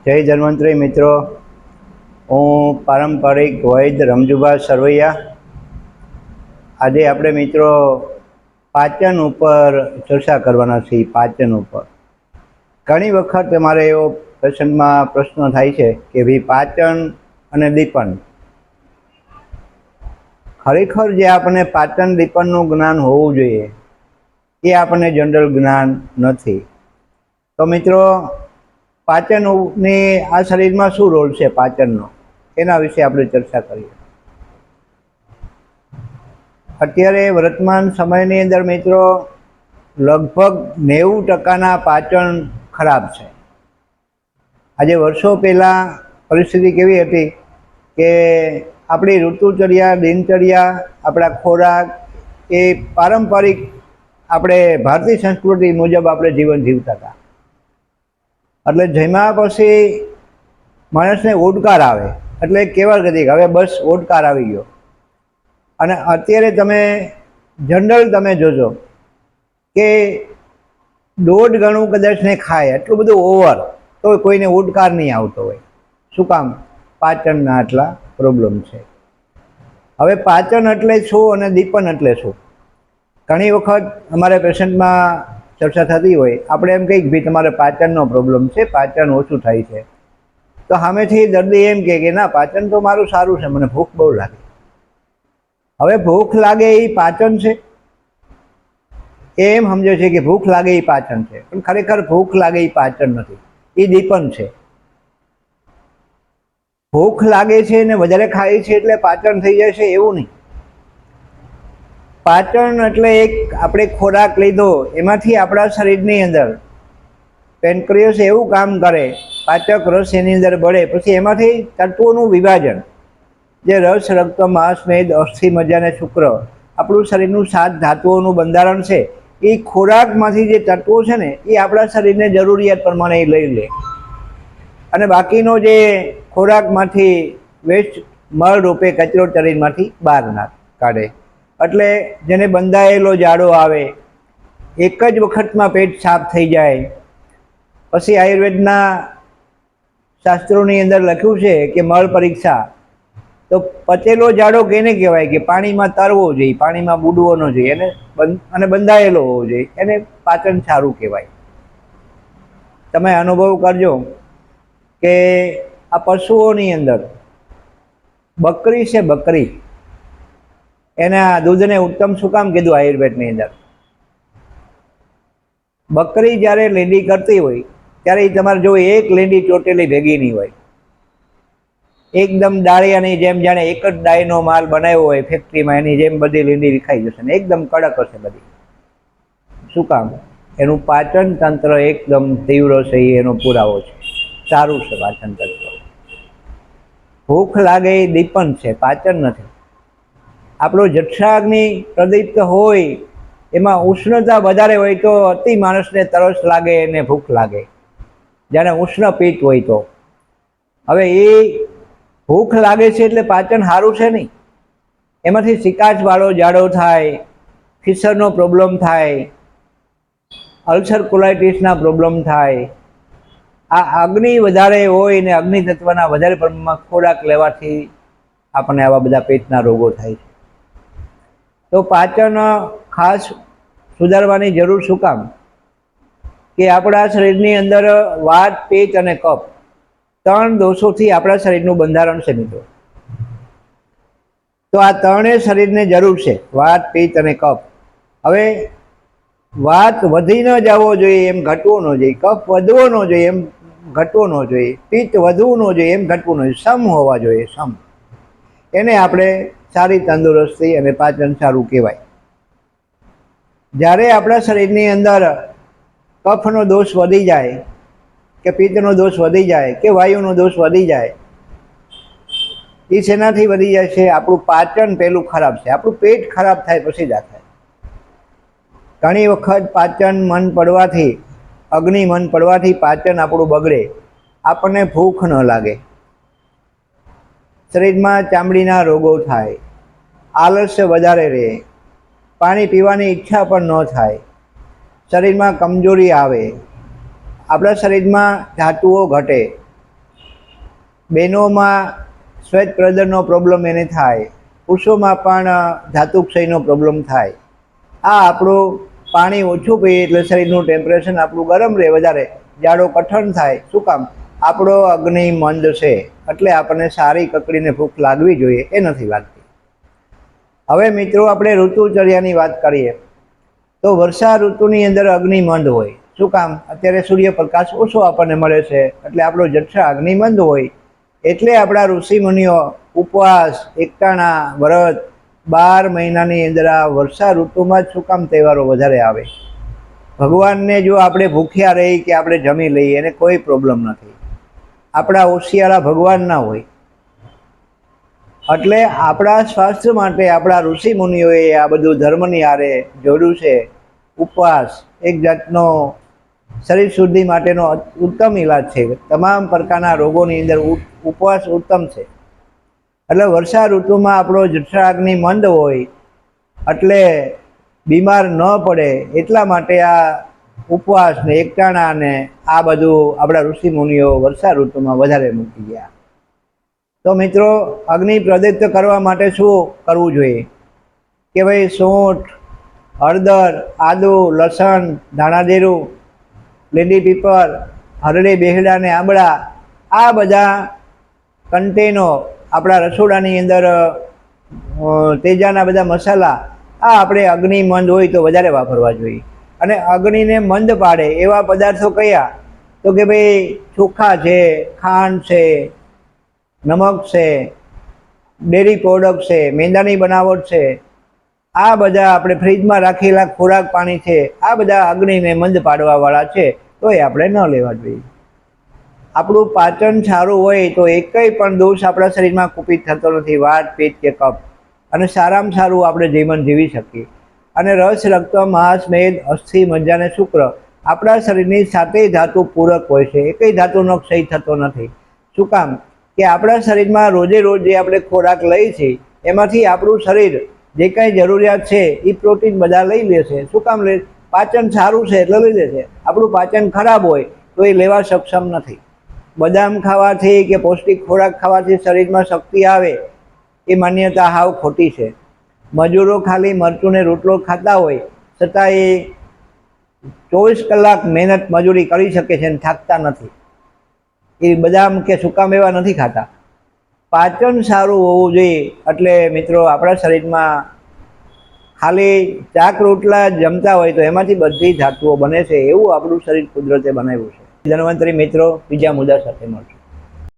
જય ધન્વંતરી મિત્રો, હું પારંપરિક વૈદ્ય રમજુભા સરવૈયા. આજે આપણે મિત્રો પાચન ઉપર ચર્ચા કરવાના છીએ. પાચન ઉપર ઘણી વખત અમારે એવો પ્રસંગમાં પ્રશ્ન થાય છે કે ભાઈ પાચન અને દીપન, ખરેખર જે આપણને પાચન દીપનનું જ્ઞાન હોવું જોઈએ એ આપણને જનરલ જ્ઞાન નથી. તો મિત્રો, પાચનની આ શરીરમાં શું રોલ છે પાચનનો, એના વિશે આપણે ચર્ચા કરીએ. અત્યારે વર્તમાન સમયની અંદર મિત્રો લગભગ 90% પાચન ખરાબ છે. આજે વર્ષો પહેલાં પરિસ્થિતિ કેવી હતી કે આપણી ઋતુચર્યા, દિનચર્યા, આપણા ખોરાક એ પારંપરિક આપણે ભારતીય સંસ્કૃતિ મુજબ આપણે જીવન જીવતા હતા. એટલે જમ્યા પછી માણસને ઓડકાર આવે એટલે કહેવા ગતિ હવે બસ ઓડકાર આવી ગયો. અને અત્યારે તમે જનરલ તમે જોજો કે 1.5 ગણું કદાચ ને ખાય એટલું બધું ઓવર તો કોઈને ઓડકાર નહીં આવતો હોય. શું કામ? પાચનના આટલા પ્રોબ્લેમ છે. હવે પાચન એટલે શું અને દીપન એટલે શું? ઘણી વખત અમારે પેશન્ટમાં ચર્ચા થતી હોય, આપણે એમ કહીએ કે ભાઈ તમારે પાચનનો પ્રોબ્લેમ છે, પાચન ઓછું થાય છે. તો સામેથી દર્દી એમ કહે કે ના, પાચન તો મારું સારું છે, મને ભૂખ બહુ લાગે. હવે ભૂખ લાગે એ પાચન છે? એમ સમજે છે કે ભૂખ લાગે એ પાચન છે, પણ ખરેખર ભૂખ લાગે એ પાચન નથી, એ દીપન છે. ભૂખ લાગે છે ને વધારે ખાય છે એટલે પાચન થઈ જાય છે એવું નહીં. પાચન એટલે એક આપણે ખોરાક લીધો, એમાંથી આપણા શરીરની અંદર પેનક્રિયસ એવું કામ કરે, પાચક રસ એની અંદર બળે, પછી એમાંથી તત્વોનું વિભાજન, જે રસ, રક્ત, માંસ, મેદ, અસ્થિ, મજ્જા અને શુક્ર, આપણું શરીરનું 7 ધાતુઓનું બંધારણ છે. એ ખોરાકમાંથી જે તત્વો છે ને એ આપણા શરીરને જરૂરિયાત પ્રમાણે એ લઈ લે અને બાકીનો જે ખોરાકમાંથી વેસ્ટ મળ રૂપે કચરો શરીરમાંથી બહાર કાઢે. એટલે જેને બંધાયેલો જાડો આવે, એક જ વખતમાં પેટ સાફ થઈ જાય. પછી આયુર્વેદના શાસ્ત્રોની અંદર લખ્યું છે કે મળ પરીક્ષા, તો પચેલો જાડો કેને કહેવાય કે પાણીમાં તરવો જોઈએ, પાણીમાં બુડવો ન જોઈએ અને બંધાયેલો હોવો જોઈએ, એને પાચન સારું કહેવાય. તમે અનુભવ કરજો કે આ પશુઓની અંદર બકરી છે, બકરી, એના દૂધને ઉત્તમ શું કામ કીધું આયુર્વેદની અંદર? બકરી જ્યારે લેંડી કરતી હોય ત્યારે એ તમારે જો એક લેંડી ચોટેલી ભેગી નહીં હોય, એકદમ ડાળિયાની જેમ, જાણે એક જ ડાયનો માલ બનાવ્યો હોય ફેક્ટરીમાં, એની જેમ બધી લીંડી વિખાઈ જશે ને એકદમ કડક હશે બધી. શું કામ? એનું પાચન તંત્ર એકદમ તીવ્ર છે, એ એનો પુરાવો છે, સારું છે પાચન તંત્ર. ભૂખ લાગે એ દીપન છે, પાચન નથી. આપણો જઠરાગ્નિ પ્રદીપ્ત હોય, એમાં ઉષ્ણતા વધારે હોય તો અતિ માણસને તરસ લાગે અને ભૂખ લાગે, જાણે ઉષ્ણ પિત્ત હોય તો. હવે એ ભૂખ લાગે છે એટલે પાચન સારું છે નહીં. એમાંથી સિકાચવાળો જાડો થાય, ફિશરનો પ્રોબ્લેમ થાય, અલ્સર કોલાઇટિસના પ્રોબ્લેમ થાય. આ અગ્નિ વધારે હોય ને અગ્નિ તત્વના વધારે પ્રમાણમાં ખોરાક લેવાથી આપણને આવા બધા પેટના રોગો થાય છે. તો પાચન ખાસ સુધારવાની જરૂર શું કામ? કે આપણા શરીરની અંદર વાત, પિત્ત અને કફ 3 દોષોથી આપણા શરીરનું બંધારણ છે મિત્રો. તો આ 3 શરીરને જરૂર છે, વાત, પિત્ત અને કફ. હવે વાત વધી ન જવો જોઈએ એમ ઘટવો ન જોઈએ, કફ વધવો ન જોઈએ એમ ઘટવો ન જોઈએ, પિત્ત વધવું ન જોઈએ એમ ઘટવું ન જોઈએ, સમ હોવા જોઈએ, સમ. એને આપણે સારી તંદુરસ્તી અને પાચન સારું કહેવાય. જ્યારે આપણા શરીરની અંદર કફનો દોષ વધી જાય કે પિત્તનો દોષ વધી જાય કે વાયુનો દોષ વધી જાય, એ શેનાથી વધી જાય છે? આપણું પાચન પહેલું ખરાબ છે. આપણું પેટ ખરાબ થાય પછી જ આ થાય. ઘણી વખત પાચન મન પડવાથી, અગ્નિ મન પડવાથી પાચન આપણું બગડે, આપણને ભૂખ ન લાગે, શરીરમાં ચામડીના રોગો થાય, આલસ્ય વધારે રહે, પાણી પીવાની ઈચ્છા પણ ન થાય, શરીરમાં કમજોરી આવે, આપણા શરીરમાં ધાતુઓ ઘટે, બહેનોમાં શ્વેત પ્રદરનો પ્રોબ્લેમ એને થાય, પુરુષોમાં પણ ધાતુક્ષયનો પ્રોબ્લેમ થાય. આ આપણું પાણી ઓછું પીએ એટલે શરીરનું ટેમ્પરેચર આપણું ગરમ રહે, વધારે જાડો કઠણ થાય. શું કામ? આપણો અગ્નિ મંદ છે, એટલે આપણને સારી કકડીને ભૂખ લાગવી જોઈએ, એ નથી લાગતી. હવે મિત્રો આપણે ઋતુચર્યાની વાત કરીએ તો વર્ષા ઋતુની અંદર અગ્નિ મંદ હોય. શું કામ? અત્યારે સૂર્યપ્રકાશ ઓછો આપણને મળે છે, એટલે આપણો જઠરા અગ્નિમંદ હોય. એટલે આપણા ઋષિમુનિઓ ઉપવાસ, એકટાણા, વ્રત 12 મહિનાની અંદર આ વર્ષા ઋતુમાં જ શું કામ તહેવારો વધારે આવે. ભગવાનને જો આપણે ભૂખ્યા રહી કે આપણે જમી લઈએ એને કોઈ પ્રોબ્લેમ નથી. આપણા ઓશિયાળા ભગવાન ના હોય. એટલે આપણા સ્વાસ્થ્ય માટે આપણા ઋષિમુનિઓએ આ બધું ધર્મની આરે જોડ્યું છે. ઉપવાસ એક જાતનો શરીર શુદ્ધિ માટેનો ઉત્તમ ઇલાજ છે. તમામ પ્રકારના રોગોની અંદર ઉપવાસ ઉત્તમ છે. એટલે વર્ષા ઋતુમાં આપણો જઠરાગ્નિ મંદ હોય એટલે બીમાર ન પડે એટલા માટે આ ઉપવાસ ને એકટાણા ને આ બધું આપણા ઋષિમુનિઓ વર્ષા ઋતુમાં વધારે મૂકી ગયા. તો મિત્રો અગ્નિ પ્રદીપ્ત કરવા માટે શું કરવું જોઈએ કે ભાઈ સૂંઠ, હળદર, આદુ, લસણ, ધાણાજીરું, લીંડી પીપર, હરડી, બેહડા ને આંબળા આ બધા કન્ટેનો આપણા રસોડાની અંદર તેજાના બધા મસાલા આ આપણે અગ્નિ મંદ હોય તો વધારે વાપરવા જોઈએ. અને અગ્નિને મંદ પાડે એવા પદાર્થો કયા? તો કે ભાઈ ચોખા છે, ખાંડ છે, નમક છે, ડેરી પ્રોડક્ટ છે, મેંદાની બનાવટ છે, આ બધા આપણે ફ્રીજમાં રાખેલા ખોરાક પાણી છે, આ બધા અગ્નિને મંદ પાડવાવાળા છે, તો એ આપણે ન લેવા જોઈએ. આપણું પાચન સારું હોય તો એકય પણ દોષ આપણા શરીરમાં કુપિત થતો નથી, વાત, પિત્ત કે કફ. અને સારામાં સારું આપણે જીવન જીવી શકીએ. અને રસ, રક્ત, માંસ, મેદ, અસ્થિ, મજ્જા અને શુક્ર આપણા શરીરની 7 ધાતુ પૂરક હોય છે. એકય ધાતુનો ક્ષય થતો નથી. શું કામ? કે આપણા શરીરમાં રોજે રોજ જે આપણે ખોરાક લઈએ છીએ એમાંથી આપણું શરીર જે કાંઈ જરૂરિયાત છે એ પ્રોટીન બધા લઈ લે છે. શું કામ લે? પાચન સારું છે એટલે લઈ લે છે. આપણું પાચન ખરાબ હોય તો એ લેવા સક્ષમ નથી. બદામ ખાવાથી કે પૌષ્ટિક ખોરાક ખાવાથી શરીરમાં શક્તિ આવે એ માન્યતા હાવ ખોટી છે. મજૂરો ખાલી મરચું ને રોટલો ખાતા હોય છતાં એ 24 કલાક મહેનત મજૂરી કરી શકે છે અને થાકતા નથી. એ બદામ કે સુકા મેવા નથી ખાતા. પાચન સારું હોવું જોઈએ. એટલે મિત્રો આપણા શરીરમાં ખાલી ચાક રોટલા જમતા હોય તો એમાંથી બધી ધાતુઓ બને છે. એવું આપણું શરીર કુદરતે બનાવ્યું છે. ધન્વંતરી મિત્રો બીજા મુદ્દા સાથે મળશું.